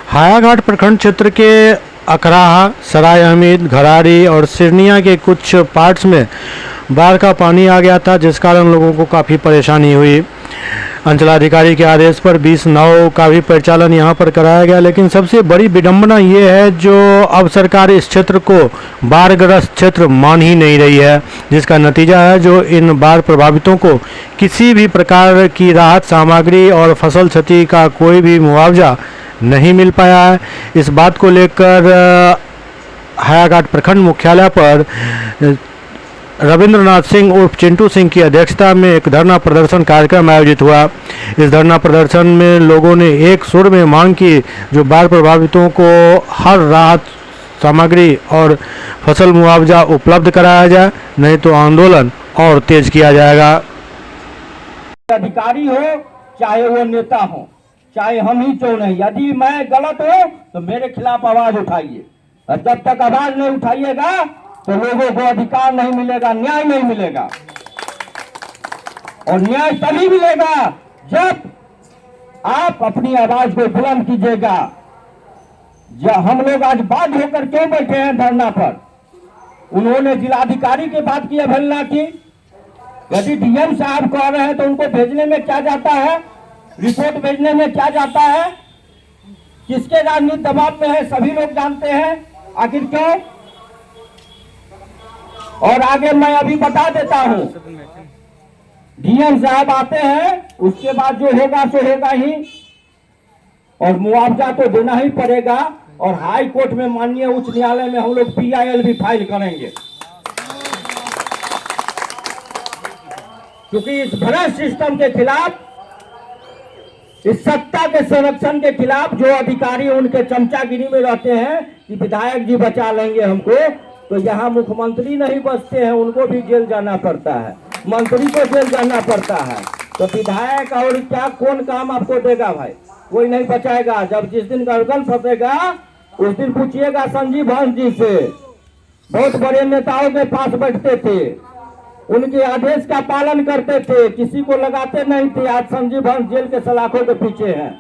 हायाघाट प्रखंड क्षेत्र के अकराहा, सराय अहमद, घरारी और सिरनिया के कुछ पार्ट्स में बाढ़ का पानी आ गया था, जिस कारण लोगों को काफ़ी परेशानी हुई। अंचलाधिकारी के आदेश पर 20 नाव का भी परिचालन यहां पर कराया गया, लेकिन सबसे बड़ी विडंबना ये है जो अब सरकार इस क्षेत्र को बाढ़ग्रस्त क्षेत्र मान ही नहीं रही है, जिसका नतीजा है जो इन बाढ़ प्रभावितों को किसी भी प्रकार की राहत सामग्री और फसल क्षति का कोई भी मुआवजा नहीं मिल पाया है। इस बात को लेकर हायाघाट प्रखंड मुख्यालय पर रविंद्रनाथ सिंह उर्फ चिंटू सिंह की अध्यक्षता में एक धरना प्रदर्शन कार्यक्रम आयोजित हुआ। इस धरना प्रदर्शन में लोगों ने एक सुर में मांग की जो बाढ़ प्रभावितों को हर राहत सामग्री और फसल मुआवजा उपलब्ध कराया जाए, नहीं तो आंदोलन और तेज किया जाएगा। अधिकारी हो चाहे वो नेता हो, चाहे हम ही क्यों नहीं, यदि मैं गलत हूं तो मेरे खिलाफ आवाज उठाइए, और जब तक आवाज नहीं उठाइएगा तो लोगों को अधिकार नहीं मिलेगा, न्याय नहीं मिलेगा। और न्याय तभी मिलेगा जब आप अपनी आवाज को बुलंद कीजिएगा। जब हम लोग आज बाध्य होकर क्यों बैठे हैं धरना पर, उन्होंने जिलाधिकारी की बात की अवहेलना की। यदि डीएम साहब कह रहे हैं तो उनको भेजने में क्या जाता है, रिपोर्ट भेजने में क्या जाता है, किसके राजनीतिक दबाव में है सभी लोग जानते हैं, आखिर क्यों। और आगे मैं अभी बता देता हूं, डीएम साहब आते हैं, उसके बाद जो होगा सो होगा ही, और मुआवजा तो देना ही पड़ेगा। और हाई कोर्ट में माननीय उच्च न्यायालय में हम लोग PIL भी फाइल करेंगे, क्योंकि इस भ्रष्ट सिस्टम के खिलाफ, इस सत्ता के संरक्षण के खिलाफ जो अधिकारी उनके चमचागिरी में रहते हैं कि विधायक जी बचा लेंगे हमको, तो यहाँ मुख्यमंत्री नहीं बचते हैं, उनको भी जेल जाना पड़ता है, मंत्री को जेल जाना पड़ता है। तो विधायक और क्या कौन काम आपको देगा भाई, कोई नहीं बचाएगा। जब जिस दिन गर्दन फंसेगा उस दिन पूछिएगा संजीव हंस जी से, बहुत बड़े नेताओं के पास बैठते थे, उनके आदेश का पालन करते थे, किसी को लगाते नहीं थे। आज संजीव हंस जेल के सलाखों के पीछे हैं।